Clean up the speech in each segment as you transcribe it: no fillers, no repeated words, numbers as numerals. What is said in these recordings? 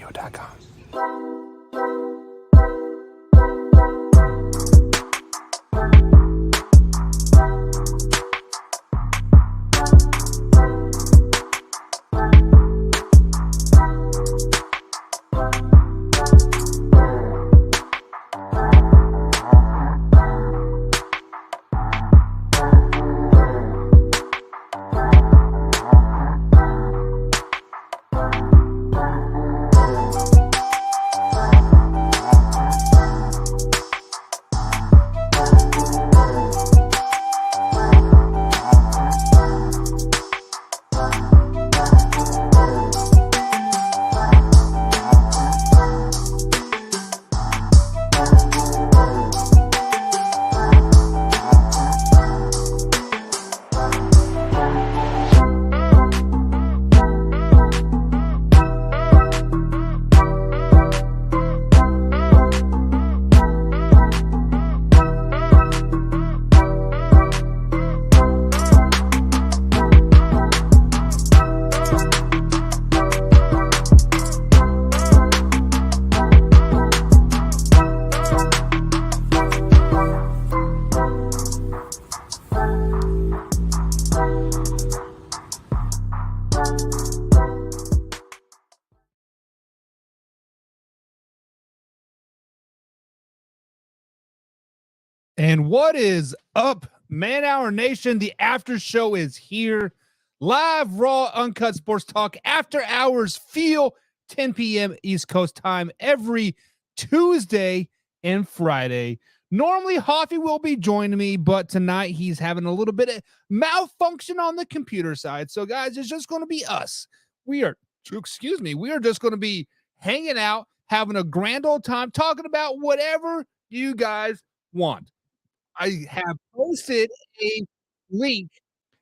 radio.com. And what is up, Man Hour Nation? The after show is here. Live, raw, uncut sports talk after hours feel 10 p.m. East Coast time every Tuesday and Friday. Normally, Hoffy will be joining me, but tonight he's having a little bit of malfunction on the computer side. So, guys, it's just going to be us. We are just going to be hanging out, having a grand old time, talking about whatever you guys want. I have posted a link.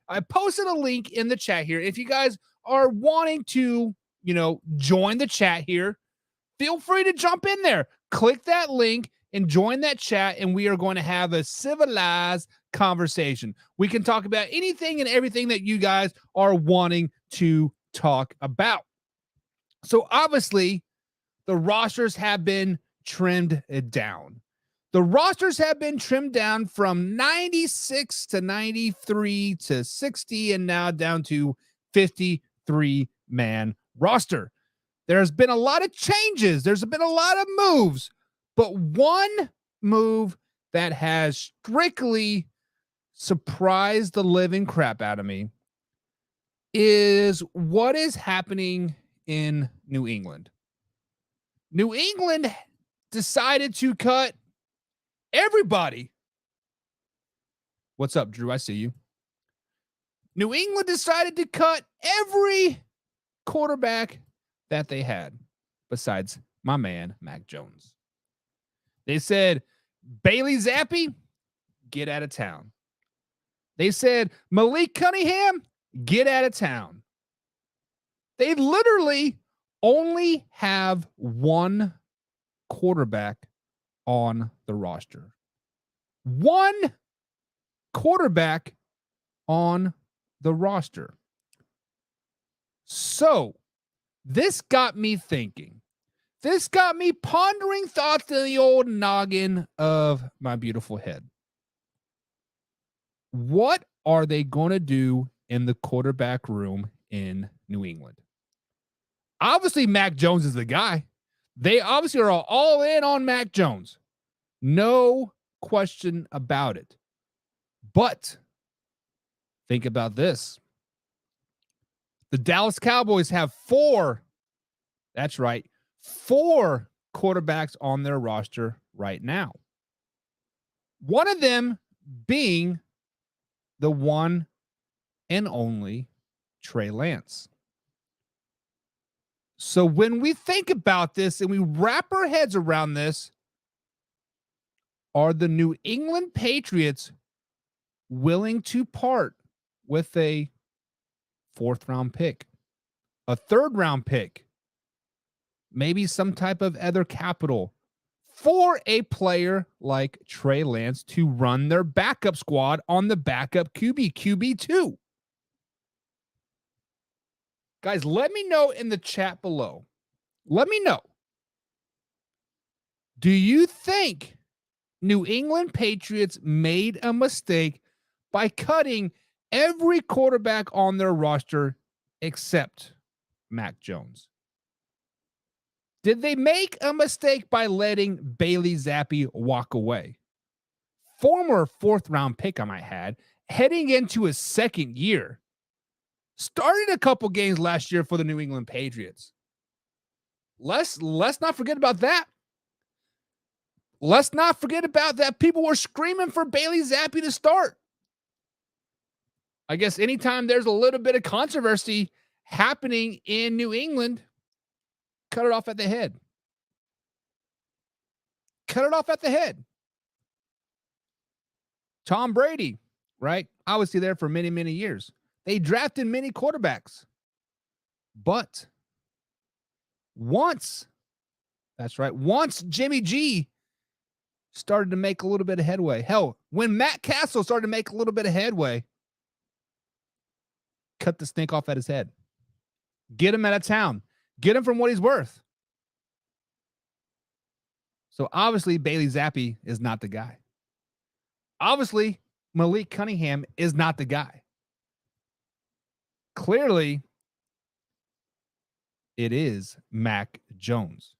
I posted a link in the chat here. If you guys are wanting to, join the chat here, feel free to jump in there. Click that link and join that chat, and we are going to have a civilized conversation. We can talk about anything and everything that you guys are wanting to talk about. So obviously, the rosters have been trimmed down. The rosters have been trimmed down from 96 to 93 to 60 and now down to 53-man roster. There's been a lot of changes. There's been a lot of moves, but one move that has strictly surprised the living crap out of me is what is happening in New England. New England decided to cut everybody. What's up, Drew? I see you. New England decided to cut every quarterback that they had besides my man, Mac Jones. They said, Bailey Zappi, get out of town. They said, Malik Cunningham, get out of town. They literally only have one quarterback on the roster. One quarterback on the roster. So this got me thinking. This got me pondering thoughts in the old noggin of my beautiful head. What are they going to do in the quarterback room in New England? Obviously, Mac Jones is the guy. They obviously are all in on Mac Jones. No question about it. But think about this. The Dallas Cowboys have four quarterbacks on their roster right now. One of them being the one and only Trey Lance. So when we think about this and we wrap our heads around this, are the New England Patriots willing to part with a 4th-round pick, a 3rd-round pick, maybe some type of other capital for a player like Trey Lance to run their backup squad on the backup QB2? Guys, let me know in the chat below. Let me know. Do you think New England Patriots made a mistake by cutting every quarterback on their roster except Mac Jones? Did they make a mistake by letting Bailey Zappi walk away? Former fourth-round pick, I might add, heading into his second year. Started a couple games last year for the New England Patriots. Let's not forget about that. Let's not forget about that. People were screaming for Bailey Zappi to start. I guess anytime there's a little bit of controversy happening in New England, cut it off at the head. Cut it off at the head. Tom Brady, right? Obviously there for many, many years. They drafted many quarterbacks. But once Jimmy G started to make a little bit of headway. Hell, when Matt Castle started to make a little bit of headway, cut the snake off at his head. Get him out of town. Get him from what he's worth. So obviously Bailey Zappi is not the guy. Obviously Malik Cunningham is not the guy. Clearly it is Mac Jones.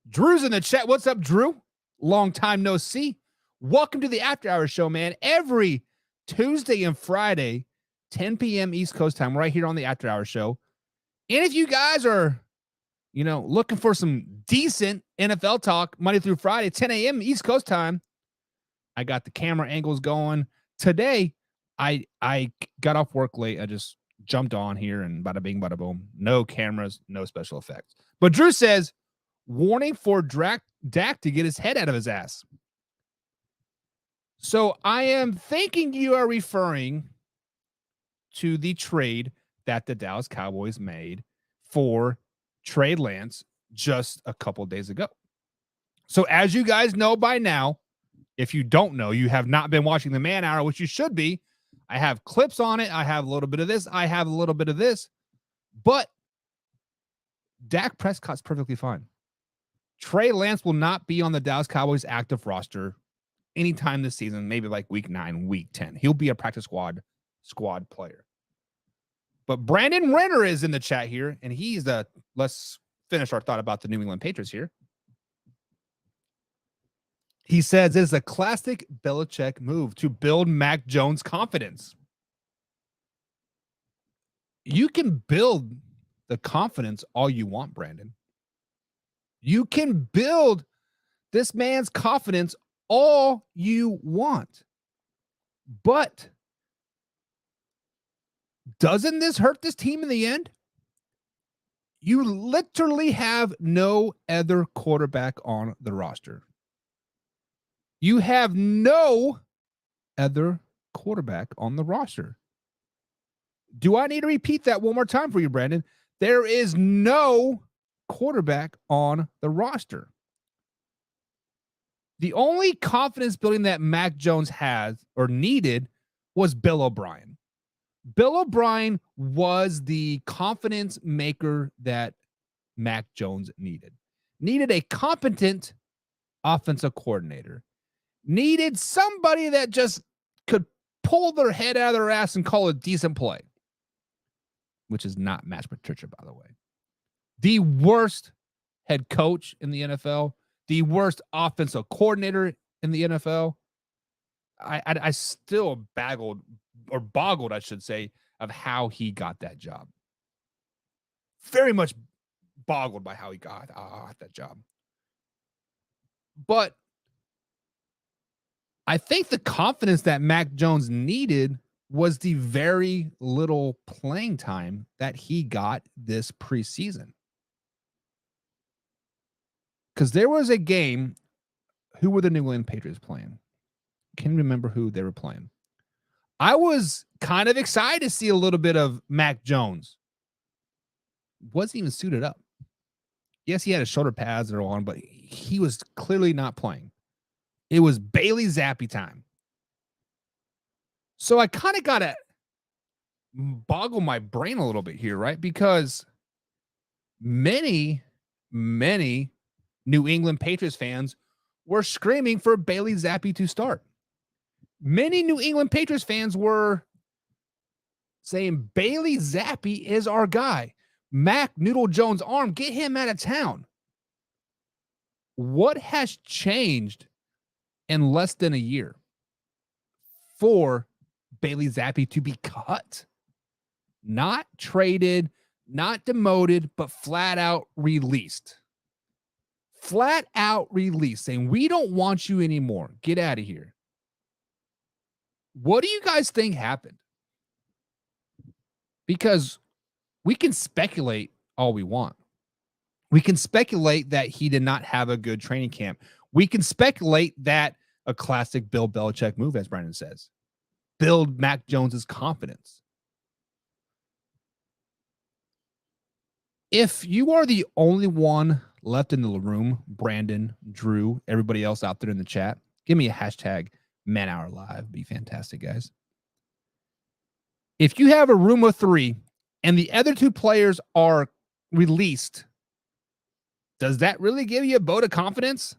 Drew's in the chat. What's up, Drew? Long time no see. Welcome to the After Hours show, man. Every Tuesday and Friday, 10 p.m. East Coast time, right here on the After Hours show. And if you guys are, looking for some decent NFL talk Monday through Friday, 10 a.m. East Coast time, I got the camera angles going. Today, I got off work late. I just jumped on here and bada bing, bada boom. No cameras, no special effects. But Drew says, warning for Dak to get his head out of his ass. So I am thinking you are referring to the trade that the Dallas Cowboys made for Trey Lance just a couple days ago. So as you guys know by now, if you don't know, you have not been watching the Man Hour, which you should be. I have clips on it. I have a little bit of this. I have a little bit of this. But Dak Prescott's perfectly fine. Trey Lance will not be on the Dallas Cowboys active roster anytime this season, maybe like week 9, week 10. He'll be a practice squad player. But Brandon Renner is in the chat here, and he's let's finish our thought about the New England Patriots here. He says it is a classic Belichick move to build Mac Jones' confidence. You can build the confidence all you want, Brandon. You can build this man's confidence all you want. But doesn't this hurt this team in the end? You literally have no other quarterback on the roster. You have no other quarterback on the roster. Do I need to repeat that one more time for you, Brandon? There is no quarterback on the roster. The only confidence building that Mac Jones has or needed was Bill O'Brien. Bill O'Brien was the confidence maker that Mac Jones needed. Needed a competent offensive coordinator. Needed somebody that just could pull their head out of their ass and call a decent play. Which is not Matt Patricia, by the way. The worst head coach in the NFL. The worst offensive coordinator in the NFL. I still boggled, I should say, of how he got that job. Very much boggled by how he got that job. But I think the confidence that Mac Jones needed was the very little playing time that he got this preseason. Because there was a game, who were the New England Patriots playing? Can't remember who they were playing. I was kind of excited to see a little bit of Mac Jones. Wasn't even suited up. Yes, he had his shoulder pads that are on, but he was clearly not playing. It was Bailey Zappi time. So I kind of got to boggle my brain a little bit here, right? Because many New England Patriots fans were screaming for Bailey Zappi to start. Many New England Patriots fans were saying Bailey Zappi is our guy. Mac Noodle Jones' arm, get him out of town. What has changed in less than a year for Bailey Zappi to be cut? Not traded, not demoted, but flat out released. Flat out released, saying, we don't want you anymore. Get out of here. What do you guys think happened? Because we can speculate all we want. We can speculate that he did not have a good training camp. We can speculate that a classic Bill Belichick move, as Brandon says, build Mac Jones's confidence. If you are the only one left in the room, Brandon, Drew, everybody else out there in the chat, give me a hashtag #ManHourLive. Be fantastic, guys. If you have a room of 3 and the other 2 players are released, does that really give you a vote of confidence?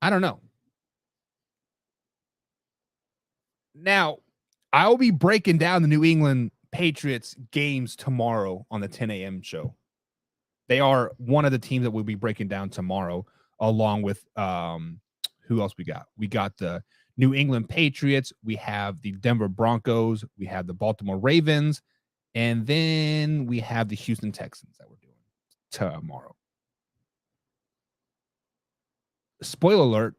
I don't know. Now, I'll be breaking down the New England Patriots games tomorrow on the 10 a.m. show. They are one of the teams that we'll be breaking down tomorrow, along with who else we got? We got the New England Patriots. We have the Denver Broncos. We have the Baltimore Ravens. And then we have the Houston Texans that we're doing tomorrow. Spoiler alert,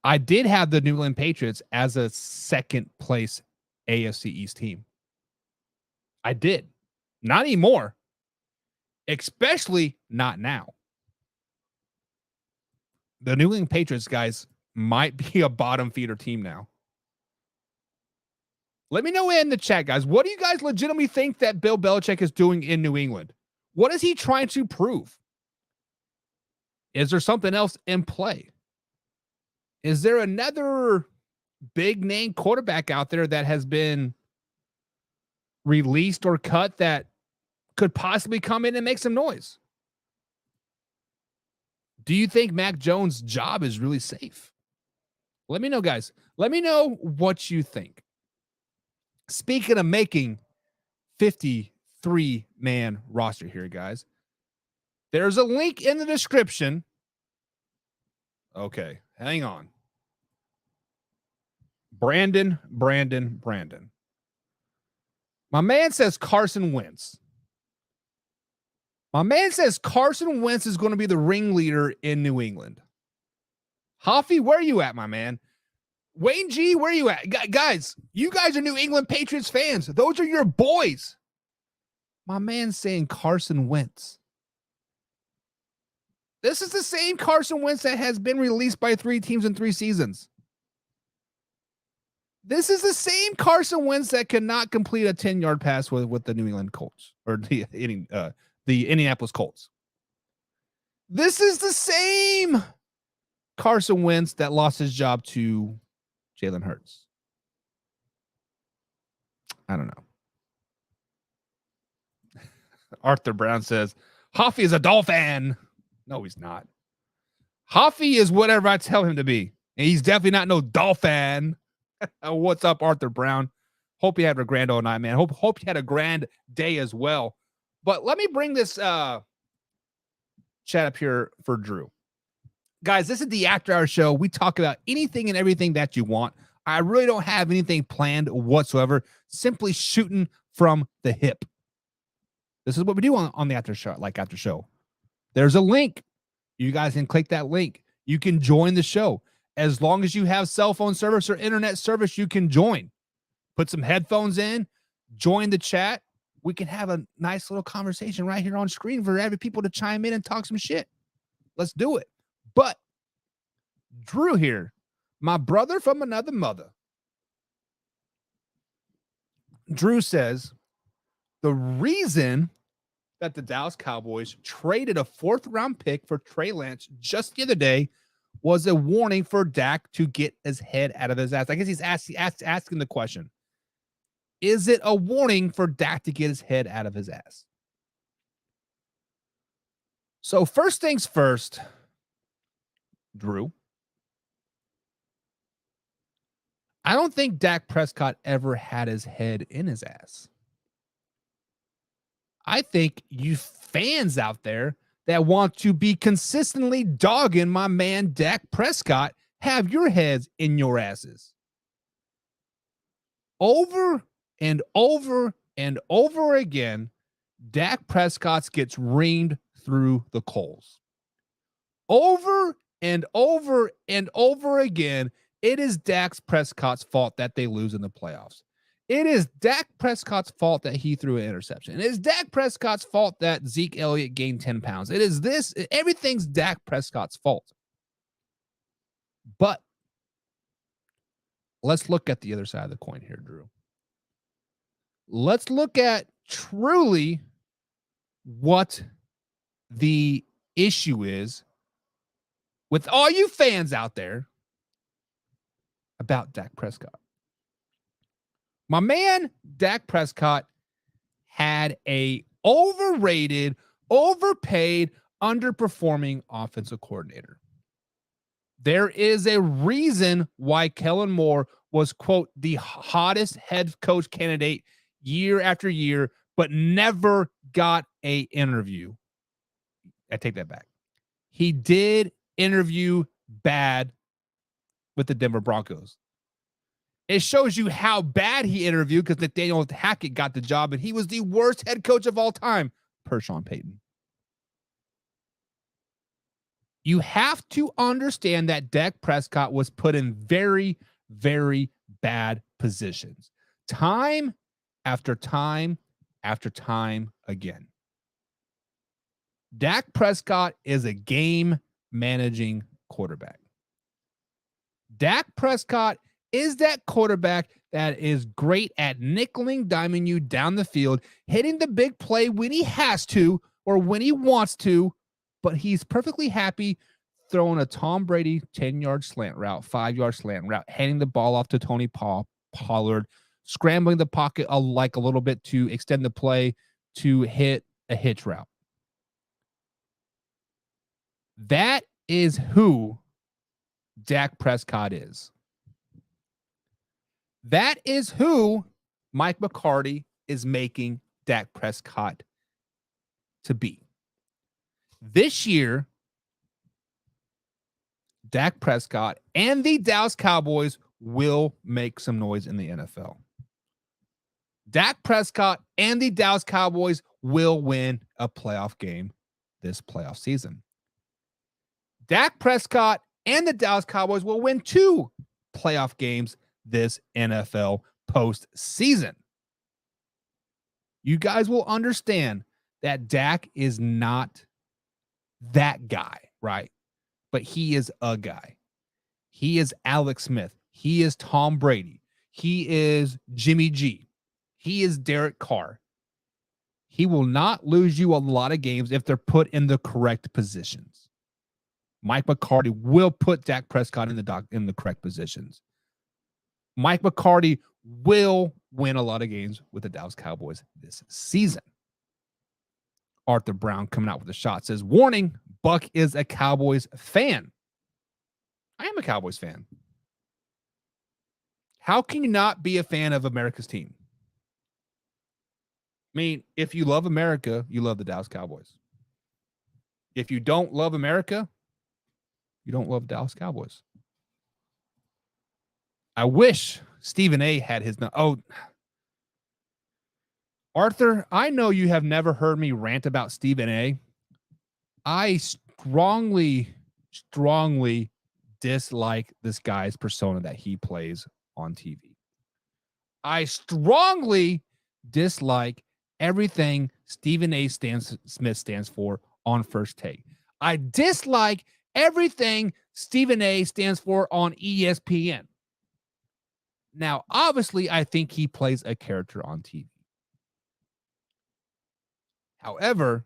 I did have the New England Patriots as a second place AFC East team. I did. Not anymore. Especially not now. The New England Patriots, guys, might be a bottom feeder team now. Let me know in the chat, guys. What do you guys legitimately think that Bill Belichick is doing in New England? What is he trying to prove? Is there something else in play? Is there another big name quarterback out there that has been released or cut that could possibly come in and make some noise? Do you think Mac Jones' job is really safe? Let me know, guys. Let me know what you think. Speaking of making 53-man roster here, guys, there's a link in the description. Okay, hang on. Brandon. My man says Carson Wentz. My man says Carson Wentz is going to be the ringleader in New England. Hoffy, where are you at, my man? Wayne G, where are you at? Guys, you guys are New England Patriots fans. Those are your boys. My man's saying Carson Wentz. This is the same Carson Wentz that has been released by 3 teams in 3 seasons. This is the same Carson Wentz that could not complete a 10-yard pass with the New England Colts or the Indianapolis Colts. This is the same Carson Wentz that lost his job to Jalen Hurts. I don't know. Arthur Brown says, Hoffy is a Dolphin. No, he's not. Hoffy is whatever I tell him to be. And he's definitely not no Dolphin. What's up, Arthur Brown? Hope you had a grand old night, man. Hope you had a grand day as well. But let me bring this chat up here for Drew. Guys, this is the After Hours show. We talk about anything and everything that you want. I really don't have anything planned whatsoever. Simply shooting from the hip. This is what we do on the after show. There's a link. You guys can click that link. You can join the show. As long as you have cell phone service or internet service, you can join. Put some headphones in, join the chat. We can have a nice little conversation right here on screen for every people to chime in and talk some shit. Let's do it. But Drew here, my brother from another mother. Drew says the reason that the Dallas Cowboys traded a 4th-round pick for Trey Lance just the other day was a warning for Dak to get his head out of his ass. I guess he's asking the question. is it a warning for Dak to get his head out of his ass? So first things first, Drew, I don't think Dak Prescott ever had his head in his ass. I think you fans out there that want to be consistently dogging my man Dak Prescott have your heads in your asses. Over and over and over again, Dak Prescott gets reamed through the coals. Over and over and over again, it is Dak Prescott's fault that they lose in the playoffs. It is Dak Prescott's fault that he threw an interception. It is Dak Prescott's fault that Zeke Elliott gained 10 pounds. It is this. Everything's Dak Prescott's fault. But let's look at the other side of the coin here, Drew. Let's look at truly what the issue is with all you fans out there about Dak Prescott. My man, Dak Prescott, had a overrated, overpaid, underperforming offensive coordinator. There is a reason why Kellen Moore was, quote, the hottest head coach candidate year after year, but never got an interview. I take that back. He did interview bad with the Denver Broncos. It shows you how bad he interviewed because Nathaniel Hackett got the job, and he was the worst head coach of all time, per Sean Payton. You have to understand that Dak Prescott was put in very, very bad positions. Time after time after time again. Dak Prescott is a game-managing quarterback. Dak Prescott is that quarterback that is great at nickeling, diming you down the field, hitting the big play when he has to or when he wants to, but he's perfectly happy throwing a Tom Brady 10-yard slant route, 5-yard slant route, handing the ball off to Tony Pollard, scrambling the pocket like a little bit to extend the play to hit a hitch route. That is who Dak Prescott is. That is who Mike McCarthy is making Dak Prescott to be. This year, Dak Prescott and the Dallas Cowboys will make some noise in the NFL. Dak Prescott and the Dallas Cowboys will win a playoff game this playoff season. Dak Prescott and the Dallas Cowboys will win 2 playoff games this NFL postseason. You guys will understand that Dak is not that guy, right? But he is a guy. He is Alex Smith. He is Tom Brady. He is Jimmy G. He is Derek Carr. He will not lose you a lot of games if they're put in the correct positions. Mike McCarthy will put Dak Prescott in the correct positions. Mike McCarthy will win a lot of games with the Dallas Cowboys this season. Arthur Brown coming out with a shot says, warning, Buck is a Cowboys fan. I am a Cowboys fan. How can you not be a fan of America's team? I mean, if you love America, you love the Dallas Cowboys. If you don't love America, you don't love Dallas Cowboys. I wish Stephen A had his. Arthur, I know you have never heard me rant about Stephen A. I strongly dislike this guy's persona that he plays on TV. I strongly dislike everything Stephen A. Smith stands for on First Take. I dislike everything Stephen A. stands for on ESPN. Now, obviously, I think he plays a character on TV. However,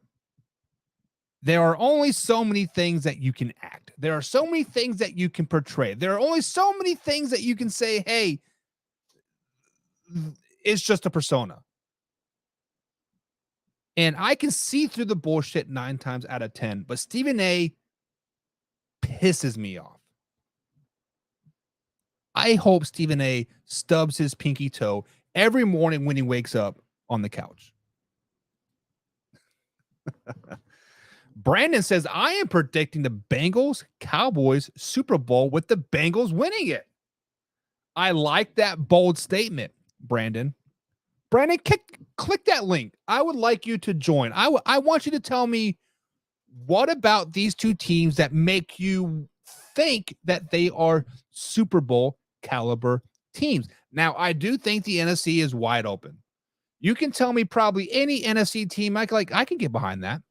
there are only so many things that you can act. There are so many things that you can portray. There are only so many things that you can say, hey, it's just a persona. And I can see through the bullshit 9 times out of 10, but Stephen A pisses me off. I hope Stephen A stubs his pinky toe every morning when he wakes up on the couch. Brandon says, I am predicting the Bengals Cowboys Super Bowl with the Bengals winning it. I like that bold statement, Brandon. Brandon, click that link. I would like you to join. I want you to tell me what about these two teams that make you think that they are Super Bowl caliber teams. Now, I do think the NFC is wide open. You can tell me probably any NFC team. I can get behind that.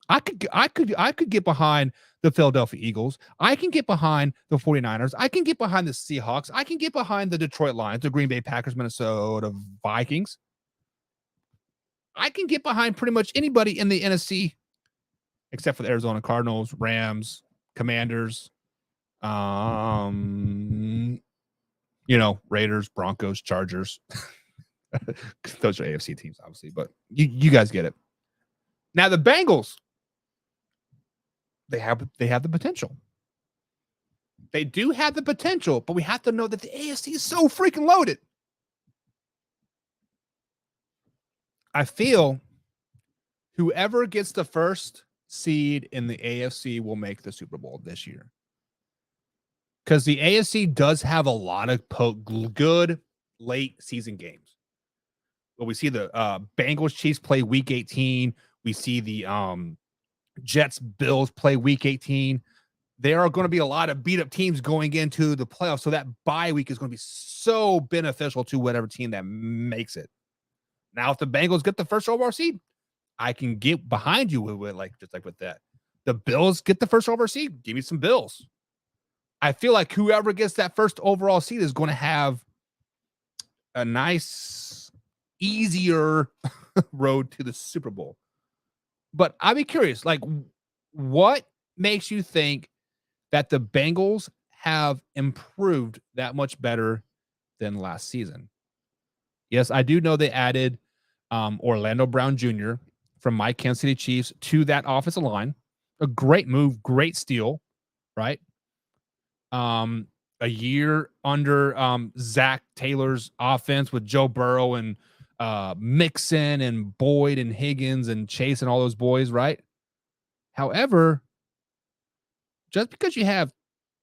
I could get behind the Philadelphia Eagles. I can get behind the 49ers. I can get behind the Seahawks. I can get behind the Detroit Lions, the Green Bay Packers, Minnesota Vikings. I can get behind pretty much anybody in the NFC except for the Arizona Cardinals, Rams, Commanders, Raiders, Broncos, Chargers. Those are AFC teams, obviously, but you guys get it. Now the Bengals, they have the potential. They do have the potential, but we have to know that the AFC is so freaking loaded. I feel whoever gets the first seed in the AFC will make the Super Bowl this year. Because the AFC does have a lot of good late season games. Well, we see the Bengals Chiefs play week 18. We see the Jets Bills play week 18. There are going to be a lot of beat up teams going into the playoffs. So that bye week is going to be so beneficial to whatever team that makes it. Now, if the Bengals get the first overall seed, I can get behind you with just like with that. The Bills get the first overall seed. Give me some Bills. I feel like whoever gets that first overall seed is going to have a nice, easier road to the Super Bowl. But I'd be curious, what makes you think that the Bengals have improved that much better than last season? Yes, I do know they added Orlando Brown Jr. from my Kansas City Chiefs to that offensive line. A great move, great steal, right? A year under Zach Taylor's offense with Joe Burrow and Mixon and Boyd and Higgins and Chase and all those boys, right? However, just because you have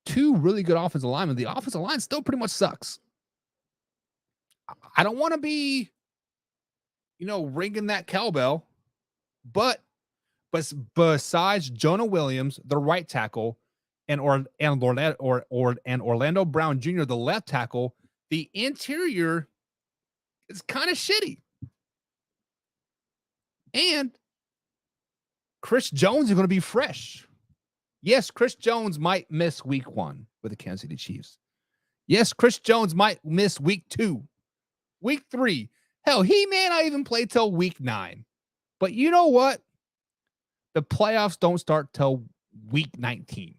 two really good offensive linemen, the offensive line still pretty much sucks. I don't want to be, ringing that cowbell, but besides Jonah Williams, the right tackle, and Orlando Brown Jr., the left tackle, the interior is kind of shitty. And Chris Jones is going to be fresh. Yes, Chris Jones might miss week 1 with the Kansas City Chiefs. Yes, Chris Jones might miss week 2, week 3. Hell, he may not even play till week 9. But you know what? The playoffs don't start till week 19.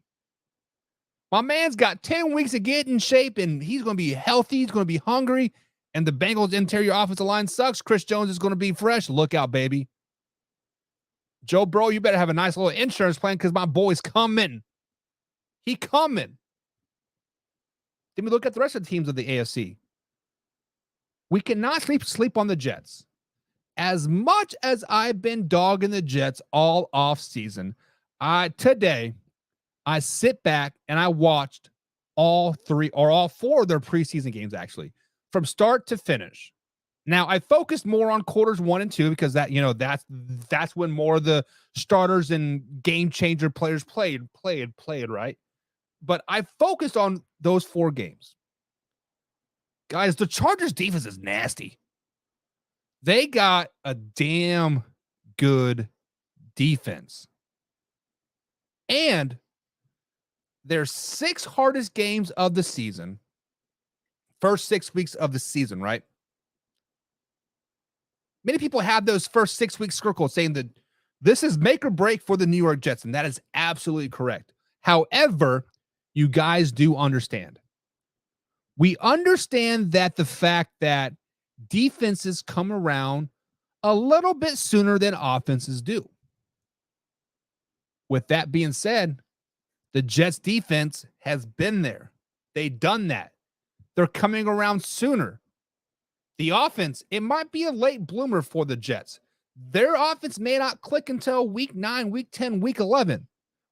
My man's got 10 weeks to get in shape, and he's going to be healthy. He's going to be hungry, and the Bengals' interior offensive line sucks. Chris Jones is going to be fresh. Look out, baby. Joe Burrow, you better have a nice little insurance plan because my boy's coming. He coming. Then we look at the rest of the teams of the AFC. We cannot sleep on the Jets. As much as I've been dogging the Jets all off season, today I sit back and I watched all 3 or all 4 of their preseason games, actually, from start to finish. Now, I focused more on quarters 1 and 2 because that's when more of the starters and game changer players played, right? But I focused on those 4 games. Guys, the Chargers defense is nasty. They got a damn good defense. And their 6 hardest games of the season, first 6 weeks of the season, right? Many people have those first 6 weeks circled saying that this is make or break for the New York Jets, and that is absolutely correct. However, you guys do understand. We understand that the fact that defenses come around a little bit sooner than offenses do. With that being said, the Jets defense has been there. They've done that. They're coming around sooner. The offense, it might be a late bloomer for the Jets. Their offense may not click until week 9, week 10, week 11.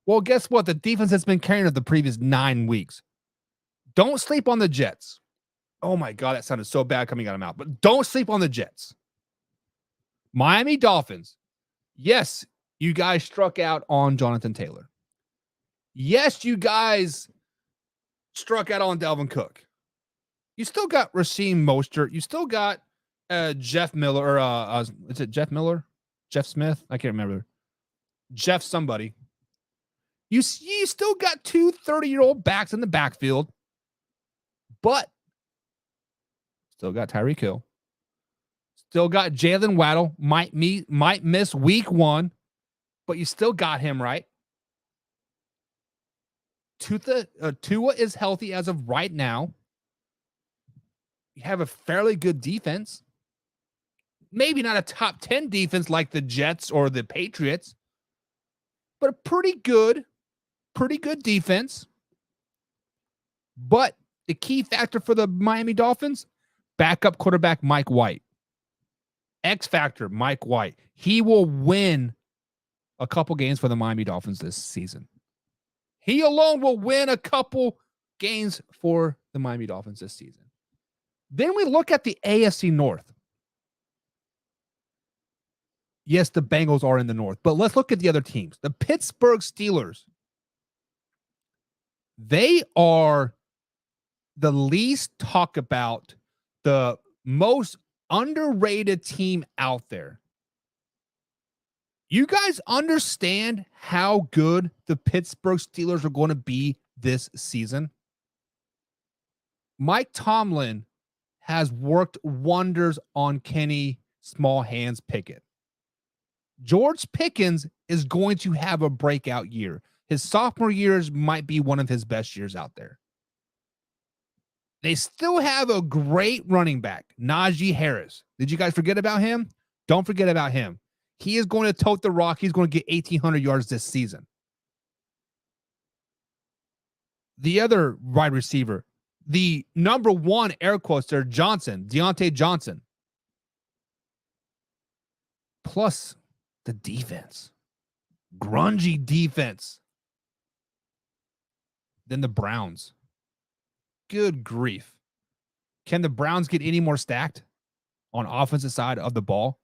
Well, guess what? The defense has been carrying it the previous 9 weeks. Don't sleep on the Jets. Oh my God, that sounded so bad coming out of my mouth. But don't sleep on the Jets. Miami Dolphins. Yes, you guys struck out on Jonathan Taylor. Yes, you guys struck out on Dalvin Cook. You still got Raheem Mostert. You still got Jeff Miller. Is it Jeff Miller? Jeff Smith? I can't remember. Jeff somebody. You still got 2 30-year-old backs in the backfield, but still got Tyreek Hill. Still got Jalen Waddle. Might miss week 1, but you still got him, right? Tua is healthy as of right now. You have a fairly good defense. Maybe not a top 10 defense like the Jets or the Patriots, but a pretty good defense. But the key factor for the Miami Dolphins, backup quarterback Mike White. X factor Mike White. He will win a couple games for the Miami Dolphins this season. He alone will win a couple games for the Miami Dolphins this season. Then we look at the AFC North. Yes, the Bengals are in the North, but let's look at the other teams. The Pittsburgh Steelers. They are the least talked about, the most underrated team out there. You guys understand how good the Pittsburgh Steelers are going to be this season? Mike Tomlin has worked wonders on Kenny Small Hands Pickett. George Pickens is going to have a breakout year. His sophomore years might be one of his best years out there. They still have a great running back, Najee Harris. Did you guys forget about him? Don't forget about him. He is going to tote the rock. He's going to get 1,800 yards this season. The other wide receiver, the number 1 air quotes there, Deontay Johnson. Plus the defense. Grungy defense. Then the Browns. Good grief. Can the Browns get any more stacked on offensive side of the ball?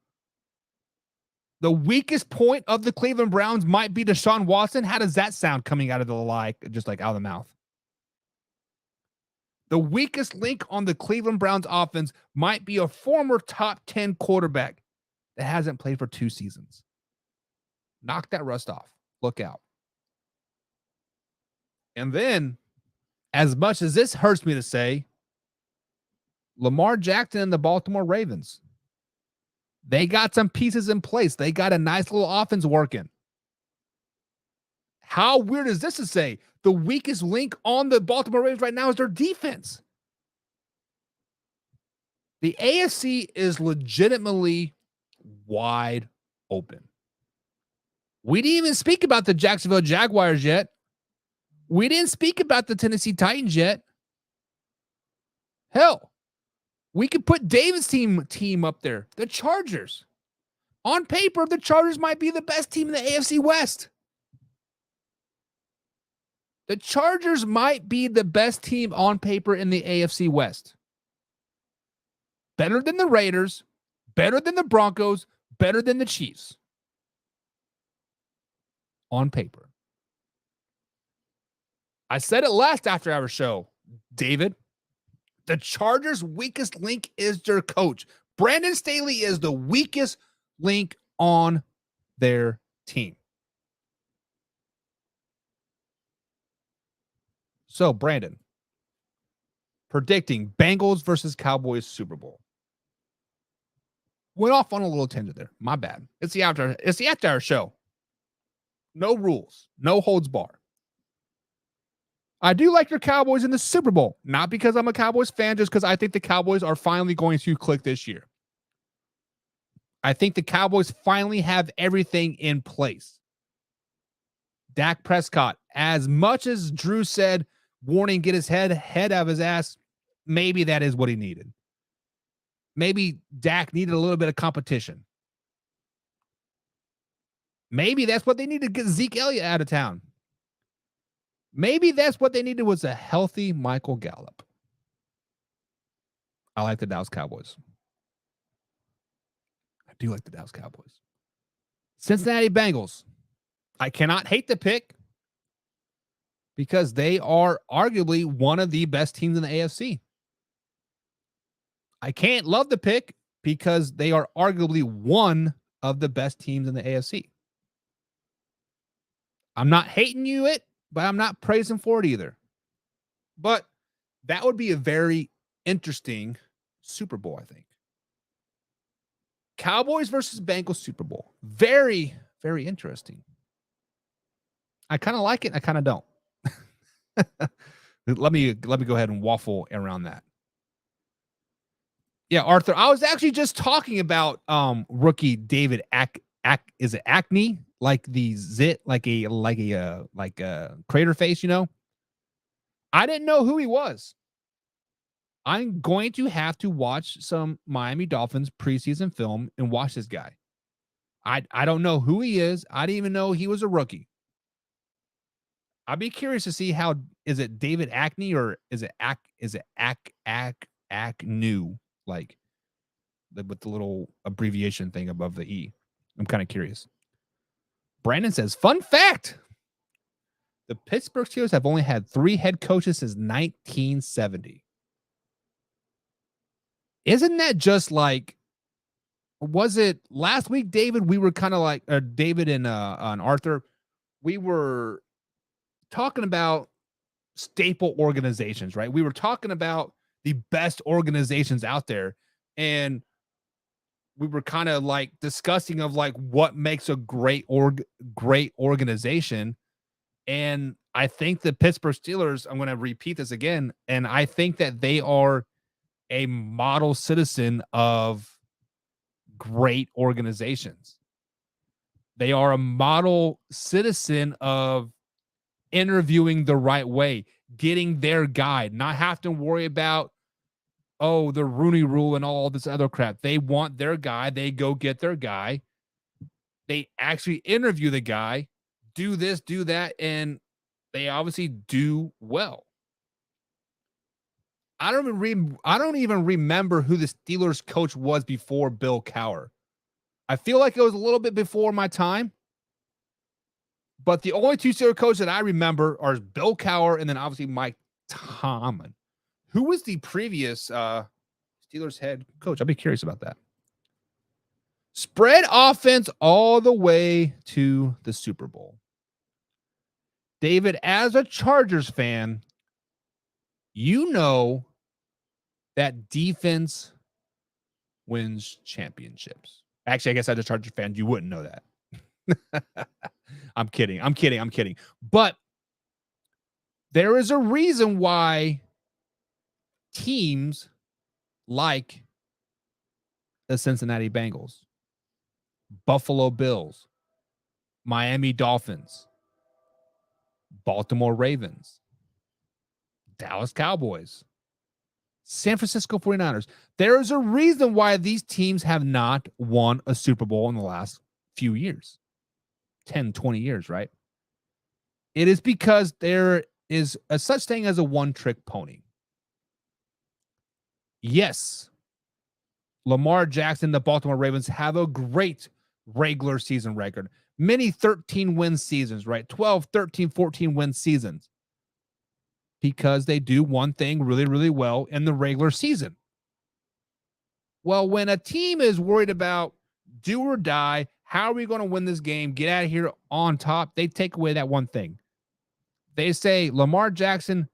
The weakest point of the Cleveland Browns might be Deshaun Watson. How does that sound coming out of the just like out of the mouth? The weakest link on the Cleveland Browns offense might be a former top 10 quarterback that hasn't played for 2 seasons. Knock that rust off. Look out. And then, as much as this hurts me to say, Lamar Jackson and the Baltimore Ravens. They got some pieces in place. They got a nice little offense working. How weird is this to say? The weakest link on the Baltimore Ravens right now is their defense. The AFC is legitimately wide open. We didn't even speak about the Jacksonville Jaguars yet. We didn't speak about the Tennessee Titans yet. Hell, we could put David's team up there. The Chargers. On paper, the Chargers might be the best team in the AFC West. The Chargers might be the best team on paper in the AFC West. Better than the Raiders, better than the Broncos, better than the Chiefs. On paper. I said it last after our show, David. The Chargers' weakest link is their coach. Brandon Staley is the weakest link on their team. So, Brandon, predicting Bengals versus Cowboys Super Bowl. Went off on a little tangent there. My bad. It's the after hour show. No rules. No holds bar. I do like your Cowboys in the Super Bowl, not because I'm a Cowboys fan, just because I think the Cowboys are finally going to click this year. I think the Cowboys finally have everything in place. Dak Prescott, as much as Drew said, warning, get his head out of his ass, maybe that is what he needed. Maybe Dak needed a little bit of competition. Maybe that's what they needed to get Zeke Elliott out of town. Maybe that's what they needed was a healthy Michael Gallup. I like the Dallas Cowboys. I do like the Dallas Cowboys. Cincinnati Bengals. I cannot hate the pick because they are arguably one of the best teams in the AFC. I can't love the pick because they are arguably one of the best teams in the AFC. I'm not hating you it, but I'm not praising for it either. But that would be a very interesting Super Bowl, I think. Cowboys versus Bengals Super Bowl. Very, very interesting. I kind of like it. I kind of don't. Let me go ahead and waffle around that. Yeah, Arthur. I was actually just talking about rookie David is it Acne? Like the zit, like a crater face, you know? I didn't know who he was. I'm going to have to watch some Miami Dolphins preseason film and watch this guy. I don't know who he is. I didn't even know he was a rookie. I'd be curious to see how is it David Acne or is it Acnu, like with the little abbreviation thing above the E. I'm kind of curious. Brandon says, fun fact. The Pittsburgh Steelers have only had 3 head coaches since 1970. Isn't that just like, was it last week, David? We were kind of like, David and Arthur, we were talking about staple organizations, right? We were talking about the best organizations out there, and we were kind of like discussing of like what makes a great organization. And I think the Pittsburgh Steelers, I'm going to repeat this again, and I think that they are a model citizen of great organizations. They are a model citizen of interviewing the right way, getting their guy, not have to worry about, the Rooney Rule and all this other crap. They want their guy. They go get their guy. They actually interview the guy, do this, do that, and they obviously do well. I don't even remember who the Steelers coach was before Bill Cowher. I feel like it was a little bit before my time. But the only 2 Steelers coaches that I remember are Bill Cowher and then obviously Mike Tomlin. Who was the previous Steelers head coach? I'll be curious about that. Spread offense all the way to the Super Bowl. David, as a Chargers fan, you know that defense wins championships. Actually, I guess as a Chargers fan, you wouldn't know that. I'm kidding. But there is a reason why teams like the Cincinnati Bengals, Buffalo Bills, Miami Dolphins, Baltimore Ravens, Dallas Cowboys, San Francisco 49ers. There is a reason why these teams have not won a Super Bowl in the last few years. 10, 20 years, right? It is because there is a such thing as a one-trick pony. Yes, Lamar Jackson, the Baltimore Ravens have a great regular season record. Many 13-win seasons, right? 12, 13, 14-win seasons. Because they do one thing really, really well in the regular season. Well, when a team is worried about do or die, how are we going to win this game, get out of here on top, they take away that one thing. They say, Lamar Jackson,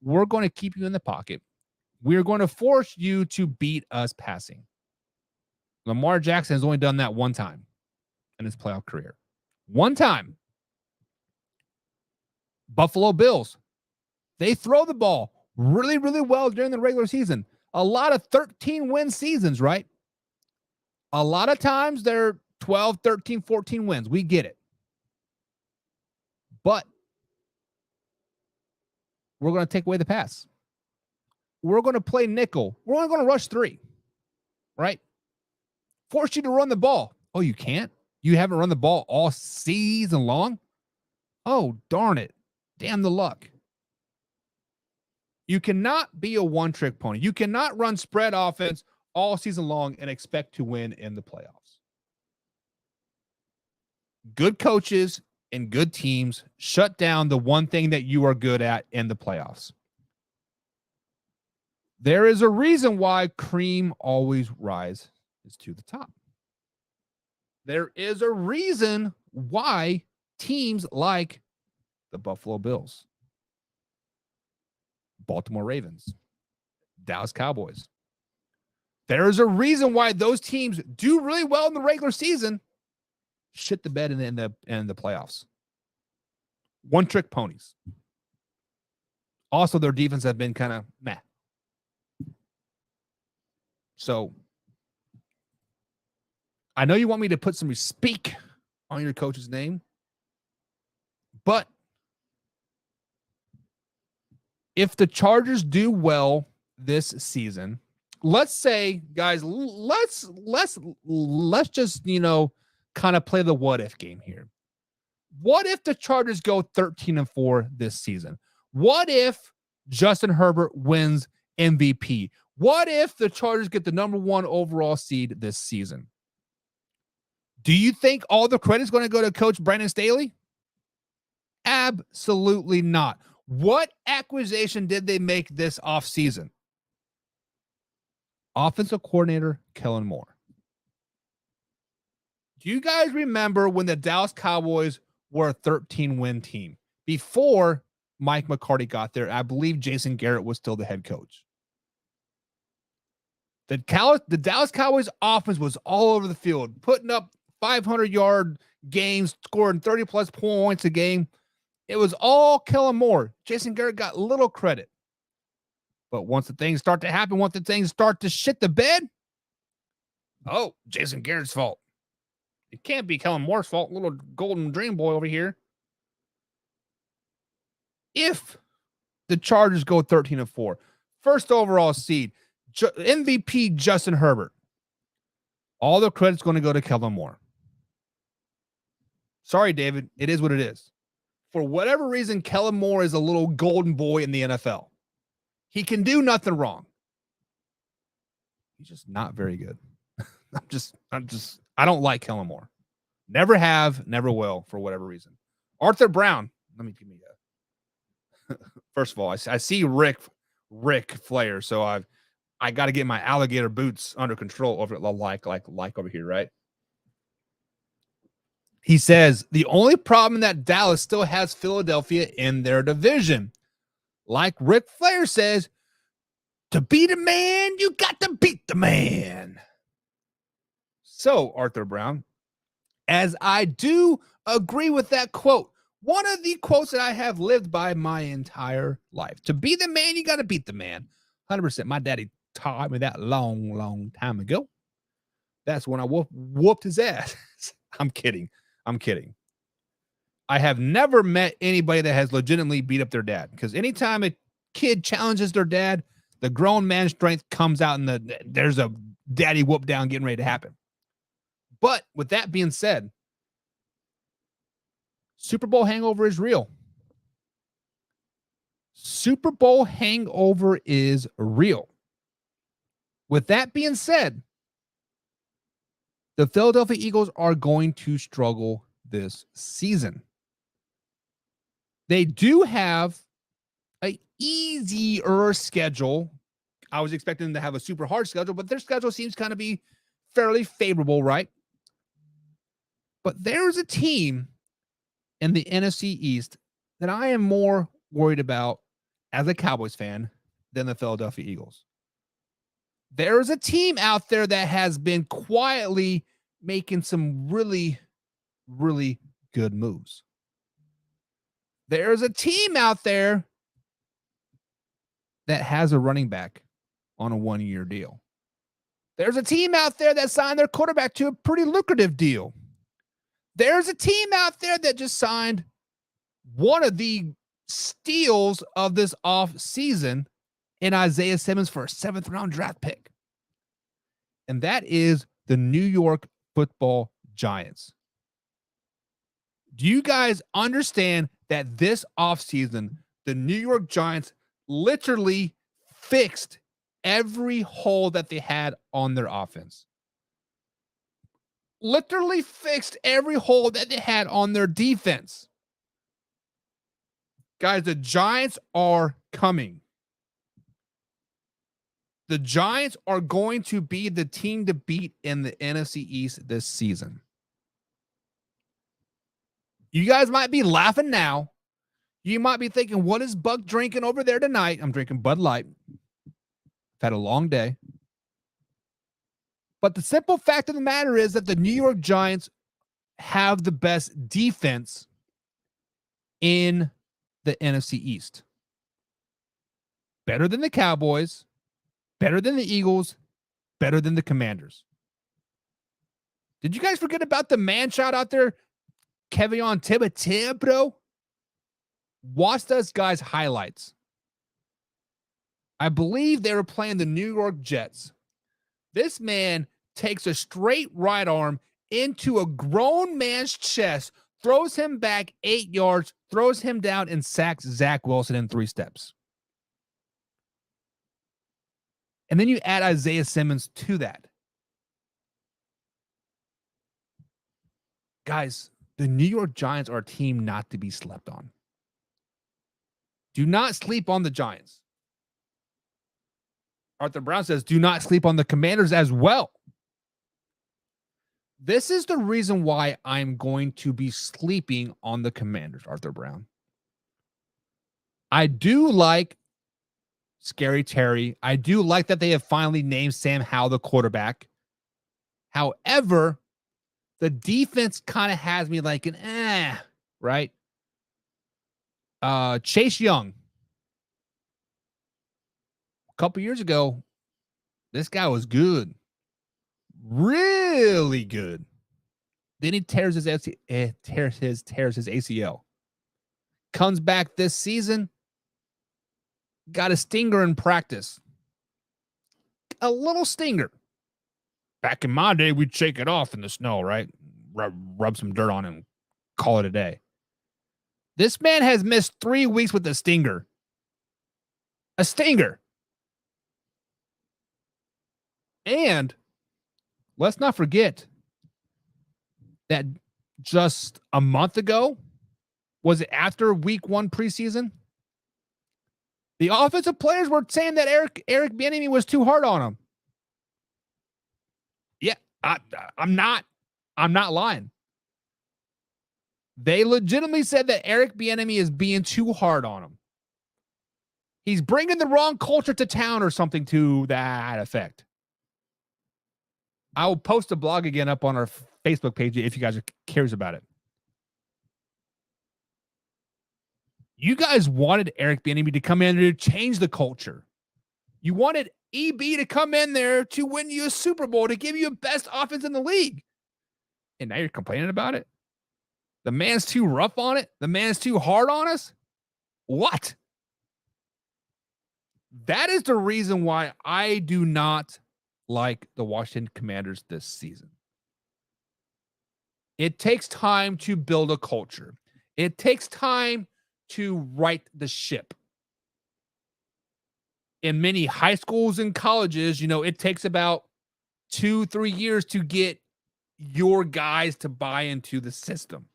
we're going to keep you in the pocket. We're going to force you to beat us passing. Lamar Jackson has only done that one time in his playoff career. One time. Buffalo Bills. They throw the ball really, really well during the regular season. A lot of 13-win seasons, right? A lot of times they're 12, 13, 14 wins. We get it. But we're going to take away the pass. We're going to play nickel. We're only going to rush 3, right? Force you to run the ball. Oh, you can't? You haven't run the ball all season long? Oh, darn it. Damn the luck. You cannot be a one-trick pony. You cannot run spread offense all season long and expect to win in the playoffs. Good coaches and good teams shut down the one thing that you are good at in the playoffs. There is a reason why cream always rises to the top. There is a reason why teams like the Buffalo Bills, Baltimore Ravens, Dallas Cowboys. There is a reason why those teams do really well in the regular season, shit the bed in the playoffs. One-trick ponies. Also, their defense have been kind of meh. So, I know you want me to put some respect on your coach's name, but if the Chargers do well this season, let's say, guys, let's just, kind of play the what if game here. What if the Chargers go 13-4 this season? What if Justin Herbert wins MVP? What if the Chargers get the number 1 overall seed this season? Do you think all the credit is going to go to Coach Brandon Staley? Absolutely not. What acquisition did they make this offseason? Offensive coordinator Kellen Moore. Do you guys remember when the Dallas Cowboys were a 13-win team? Before Mike McCarthy got there, I believe Jason Garrett was still the head coach. The Dallas Cowboys offense was all over the field, putting up 500-yard games, scoring 30-plus points a game. It was all Kellen Moore. Jason Garrett got little credit. But once the things start to happen, once the things start to shit the bed, oh, Jason Garrett's fault. It can't be Kellen Moore's fault, little golden dream boy over here. If the Chargers go 13-4, first overall seed, MVP Justin Herbert, all the credit's going to go to Kellen Moore. Sorry, David. It is what it is. For whatever reason, Kellen Moore is a little golden boy in the NFL. He can do nothing wrong. He's just not very good. I don't like Kellen Moore. Never have, never will, for whatever reason. Arthur Brown. Give me that. First of all, I see Rick Flair, so I got to get my alligator boots under control over like over here, right? He says the only problem that Dallas still has Philadelphia in their division. Like Ric Flair says, to beat a man, you got to beat the man. So, Arthur Brown, as I do agree with that quote, one of the quotes that I have lived by my entire life. To be the man, you got to beat the man. 100%. My daddy taught me that long, long time ago. That's when I whooped his ass. I'm kidding. I have never met anybody that has legitimately beat up their dad, because anytime a kid challenges their dad, the grown man strength comes out and there's a daddy whoop down getting ready to happen. But with that being said, Super Bowl hangover is real. Super Bowl hangover is real. With that being said, the Philadelphia Eagles are going to struggle this season. They do have an easier schedule. I was expecting them to have a super hard schedule, but their schedule seems kind of be fairly favorable, right? But there's a team in the NFC East that I am more worried about as a Cowboys fan than the Philadelphia Eagles. There is a team out there that has been quietly making some really, really good moves. There's a team out there that has a running back on a 1-year deal. There's a team out there that signed their quarterback to a pretty lucrative deal. There's a team out there that just signed one of the steals of this off season in Isaiah Simmons for a 7th-round draft pick. And that is the New York Football Giants. Do you guys understand that this offseason, the New York Giants literally fixed every hole that they had on their offense? Literally fixed every hole that they had on their defense. Guys, the Giants are coming. The Giants are going to be the team to beat in the NFC East this season. You guys might be laughing now. You might be thinking, what is Buck drinking over there tonight? I'm drinking Bud Light. I've had a long day. But the simple fact of the matter is that the New York Giants have the best defense in the NFC East. Better than the Cowboys, better than the Eagles, better than the Commanders. Did you guys forget about the man shot out there? Kevin Thibodeau, bro. Watch those guys' highlights. I believe they were playing the New York Jets. This man takes a straight right arm into a grown man's chest, throws him back 8 yards, throws him down, and sacks Zach Wilson in 3 steps. And then you add Isaiah Simmons to that. Guys, the New York Giants are a team not to be slept on. Do not sleep on the Giants. Arthur Brown says, do not sleep on the Commanders as well. This is the reason why I'm going to be sleeping on the Commanders, Arthur Brown. I do like Scary Terry. I do like that they have finally named Sam Howell the quarterback. However, the defense kind of has me like an right? Chase Young. A couple years ago, this guy was good. Really good. Then he tears his ACL. Comes back this season. Got a stinger in practice. A little stinger. Back in my day, we'd shake it off in the snow, right? Rub some dirt on it and call it a day. This man has missed 3 weeks with a stinger. A stinger. And let's not forget that just a month ago, was it after week 1 preseason? The offensive players were saying that Eric Bieniemy was too hard on him. Yeah, I'm not lying. They legitimately said that Eric Bieniemy is being too hard on him. He's bringing the wrong culture to town or something to that effect. I will post a blog again up on our Facebook page if you guys are curious about it. You guys wanted Eric Bieniemy to come in there to change the culture. You wanted EB to come in there to win you a Super Bowl, to give you a best offense in the league. And now you're complaining about it? The man's too rough on it? The man's too hard on us? What? That is the reason why I do not like the Washington Commanders this season. It takes time to build a culture. It takes time to right the ship. In many high schools and colleges, it takes about 2-3 years to get your guys to buy into the system.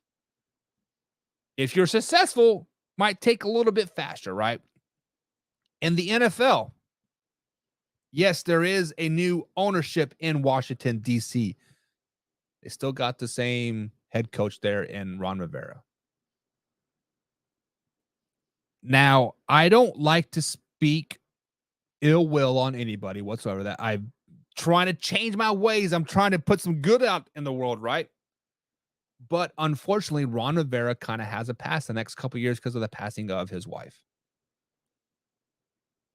If you're successful, might take a little bit faster, right? In the NFL, yes, there is a new ownership in Washington, D.C. They still got the same head coach there in Ron Rivera. Now, I don't like to speak ill will on anybody whatsoever. That I'm trying to change my ways. I'm trying to put some good out in the world, right? But unfortunately, Ron Rivera kind of has a pass the next couple of years because of the passing of his wife.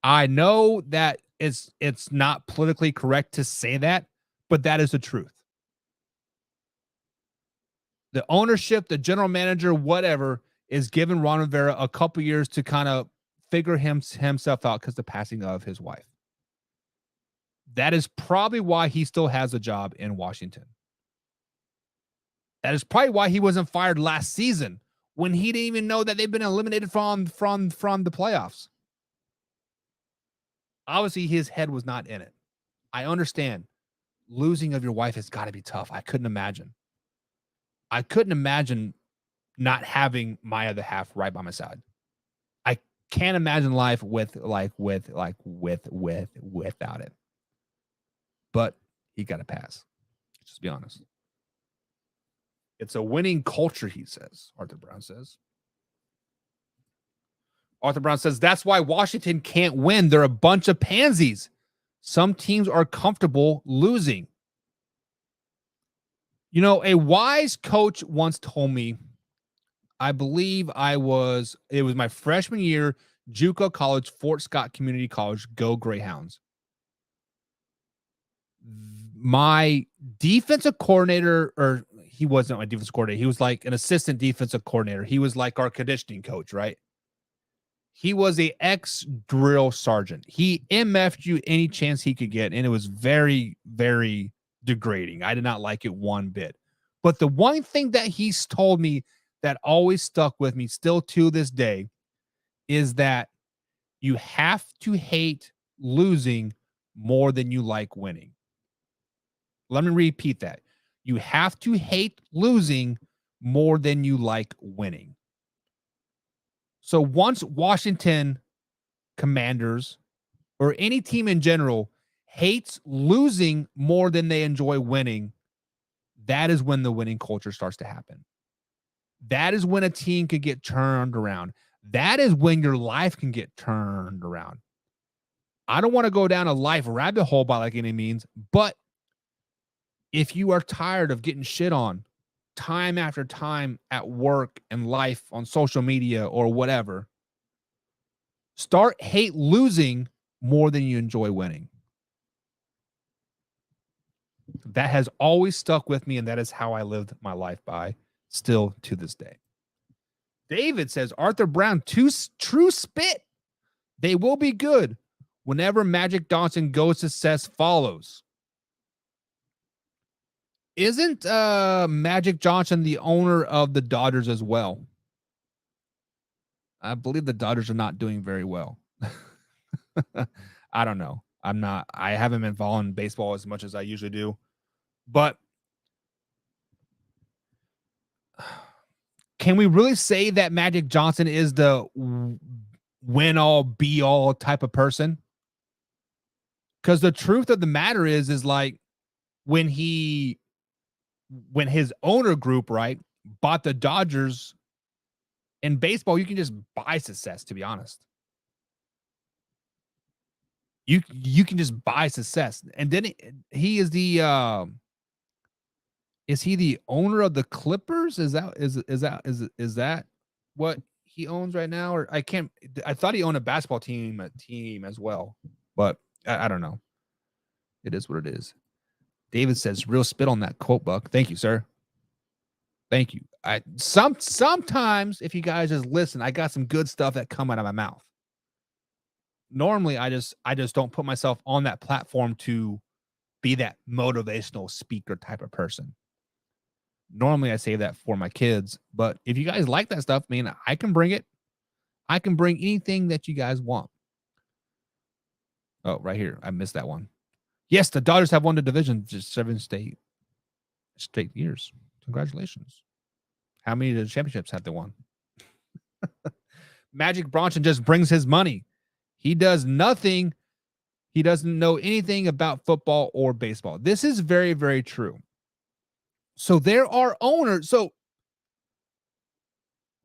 I know that it's not politically correct to say that, but that is the truth. The ownership, the general manager, whatever, is giving Ron Rivera a couple years to kind of figure himself out because the passing of his wife. That is probably why he still has a job in Washington. That is probably why he wasn't fired last season when he didn't even know that they've been eliminated from the playoffs. Obviously, his head was not in it. I understand losing of your wife has got to be tough. I couldn't imagine. I couldn't imagine not having my other half right by my side. I can't imagine life without it. But he got to pass. Just be honest. It's a winning culture, he says. Arthur Brown says. Arthur Brown says that's why Washington can't win. They're a bunch of pansies. Some teams are comfortable losing. You know, a wise coach once told me, I believe it was my freshman year, JUCO college, Fort Scott Community College, go Greyhounds. My defensive coordinator, or he wasn't my defensive coordinator. He was like an assistant defensive coordinator. He was like our conditioning coach, right? He was a ex-drill sergeant. He MF'd you any chance he could get, and it was very, very degrading. I did not like it one bit. But the one thing that he's told me that always stuck with me still to this day is that you have to hate losing more than you like winning. Let me repeat that. You have to hate losing more than you like winning. So once Washington Commanders or any team in general hates losing more than they enjoy winning, that is when the winning culture starts to happen. That is when a team can get turned around. That is when your life can get turned around. I don't want to go down a life rabbit hole by like any means, but if you are tired of getting shit on time after time at work and life on social media or whatever, start hate losing more than you enjoy winning. That has always stuck with me, and that is how I lived my life by still to this day. David says, Arthur Brown, true spit. They will be good whenever Magic Johnson goes to Cess follows. Isn't Magic Johnson the owner of the Dodgers as well? I believe the Dodgers are not doing very well. I don't know. I haven't been following baseball as much as I usually do. But can we really say that Magic Johnson is the win all, be all type of person? Because the truth of the matter is like when his owner group, right, bought the Dodgers, in baseball, you can just buy success, to be honest. You can just buy success. And then he is the is he the owner of the Clippers? Is that what he owns right now? Or I thought he owned a basketball team as well. But I don't know. It is what it is. David says, real spit on that quote, Buck. Thank you, sir. Thank you. Sometimes if you guys just listen, I got some good stuff that come out of my mouth. Normally I just don't put myself on that platform to be that motivational speaker type of person. Normally I say that for my kids, but if you guys like that stuff, man, I can bring it. I can bring anything that you guys want. Oh, right here. I missed that one. Yes, the Dodgers have won the division just 7 straight years. Congratulations. How many of the championships have they won? Magic Bronson just brings his money. He does nothing. He doesn't know anything about football or baseball. This is very, very true. So there are owners. So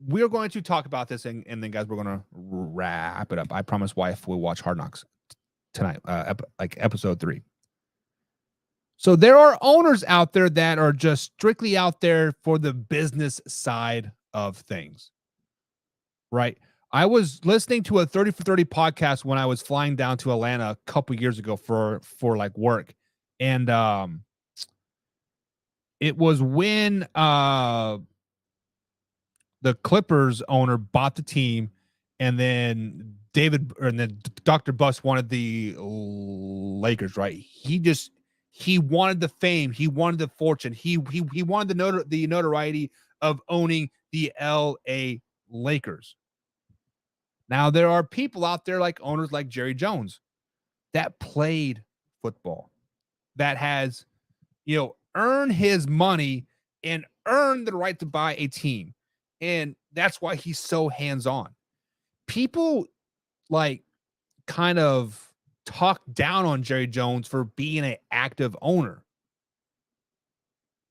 we're going to talk about this, and then, guys, we're going to wrap it up. I promise wife will watch Hard Knocks tonight, like episode 3. So there are owners out there that are just strictly out there for the business side of things, right? I was listening to a 30 for 30 podcast when I was flying down to Atlanta a couple years ago for like work. And it was when the Clippers owner bought the team, and then Dr. Buss wanted the Lakers, right? He wanted the fame, he wanted the fortune, he wanted the notoriety of owning the LA Lakers. Now there are people out there like owners like Jerry Jones that played football, that has, earned his money and earned the right to buy a team. And that's why he's so hands-on. People like kind of talk down on Jerry Jones for being an active owner.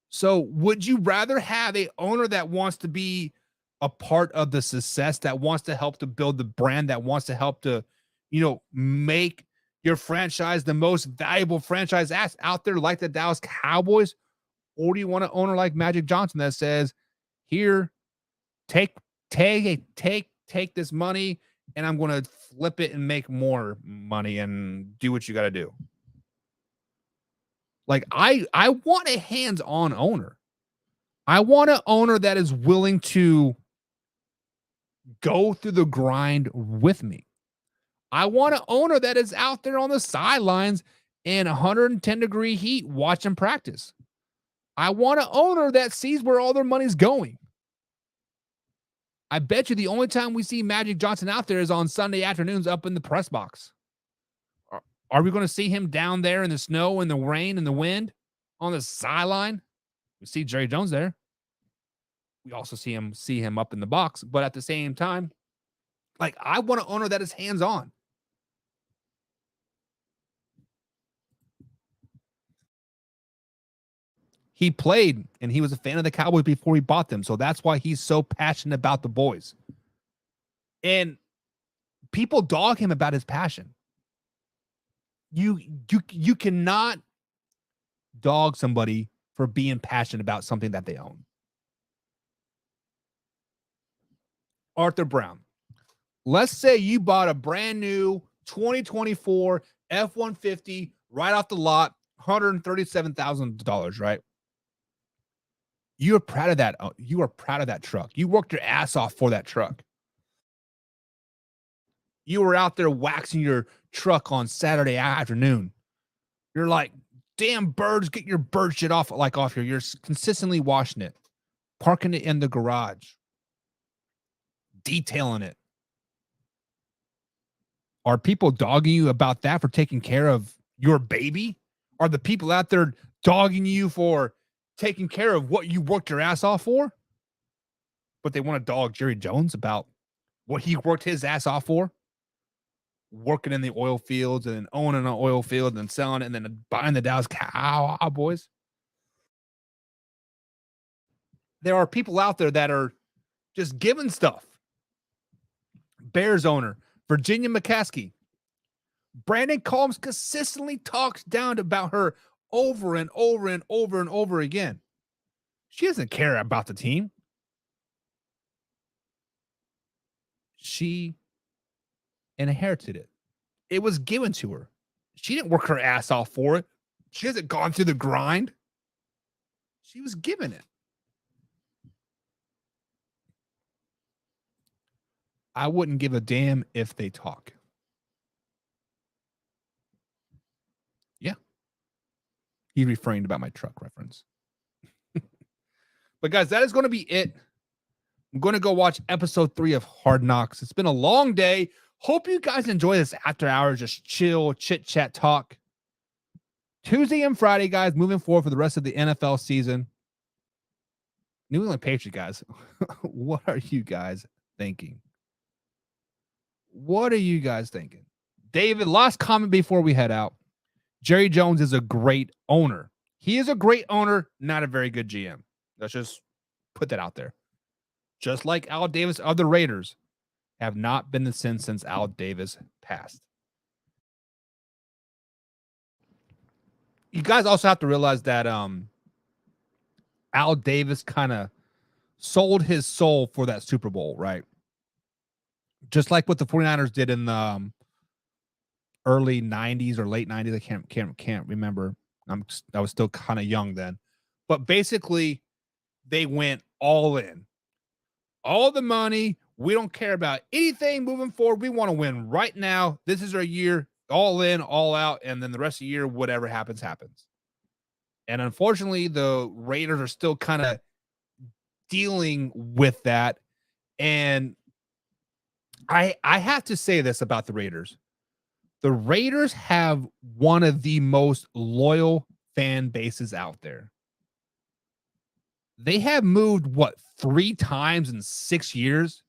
So would you rather have a owner that wants to be a part of the success, that wants to help to build the brand, that wants to help to, make your franchise the most valuable franchise out there like the Dallas Cowboys? Or do you want an owner like Magic Johnson that says, here, take this money, and I'm going to flip it and make more money and do what you got to do? Like, I want a hands-on owner. I want an owner that is willing to go through the grind with me. I want an owner that is out there on the sidelines in 110-degree heat watching practice. I want an owner that sees where all their money's going. I bet you the only time we see Magic Johnson out there is on Sunday afternoons up in the press box. Are we going to see him down there in the snow and the rain and the wind on the sideline? We see Jerry Jones there. We also see him up in the box. But at the same time, like, I want an owner that is hands-on. He played and he was a fan of the Cowboys before he bought them. So that's why he's so passionate about the boys. And people dog him about his passion. You cannot dog somebody for being passionate about something that they own. Arthur Brown. Let's say you bought a brand new 2024 F-150 right off the lot, $137,000, right? You are proud of that. You are proud of that truck. You worked your ass off for that truck. You were out there waxing your truck on Saturday afternoon. You're like, damn birds, get your bird shit off here. You're consistently washing it, parking it in the garage, detailing it. Are people dogging you about that for taking care of your baby? Are the people out there dogging you for taking care of what you worked your ass off for? But they want to dog Jerry Jones about what he worked his ass off for? Working in the oil fields and then owning an oil field and selling it and then buying the Dallas Cowboys. There are people out there that are just giving stuff. Bears owner, Virginia McCaskey. Brandon Combs consistently talks down about her over and over and over and over again. She doesn't care about the team. She inherited it. It was given to her. She didn't work her ass off for it. She hasn't gone through the grind. She was given it. I wouldn't give a damn if they talk. Yeah. He refrained about my truck reference. But guys, that is going to be it. I'm going to go watch episode 3 of Hard Knocks. It's been a long day. Hope you guys enjoy this after hours, just chill, chit chat talk. Tuesday and Friday, guys, moving forward for the rest of the NFL season. New England Patriot guys, what are you guys thinking? What are you guys thinking? David, last comment before we head out. Jerry Jones is a great owner. He is a great owner, not a very good GM. Let's just put that out there. Just like Al Davis of the Raiders have not been the same since Al Davis passed. You guys also have to realize that Al Davis kind of sold his soul for that Super Bowl, right? just like what the 49ers did in the early 90s or late 90s. I can't remember. I was still kind of young then. But basically, they went all in. All the money. We don't care about anything moving forward. We want to win right now. This is our year. All in, all out. And then the rest of the year, whatever happens, happens. And unfortunately, the Raiders are still kind of dealing with that. And I have to say this about the Raiders. The Raiders have one of the most loyal fan bases out there. They have moved, 3 times in 6 years?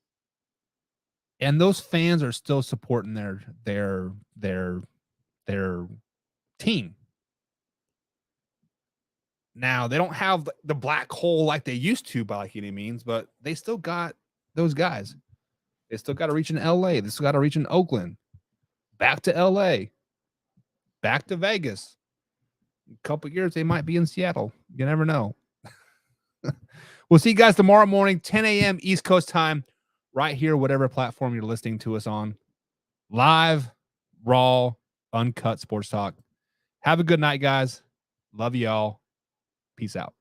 And those fans are still supporting their team. Now, they don't have the black hole like they used to by any means, but they still got those guys. They still got to reach in LA. They still got to reach in Oakland. Back to LA. Back to Vegas. In a couple years, they might be in Seattle. You never know. We'll see you guys tomorrow morning, 10 a.m. East Coast time, right here, whatever platform you're listening to us on. Live, raw, uncut sports talk. Have a good night, guys. Love y'all. Peace out.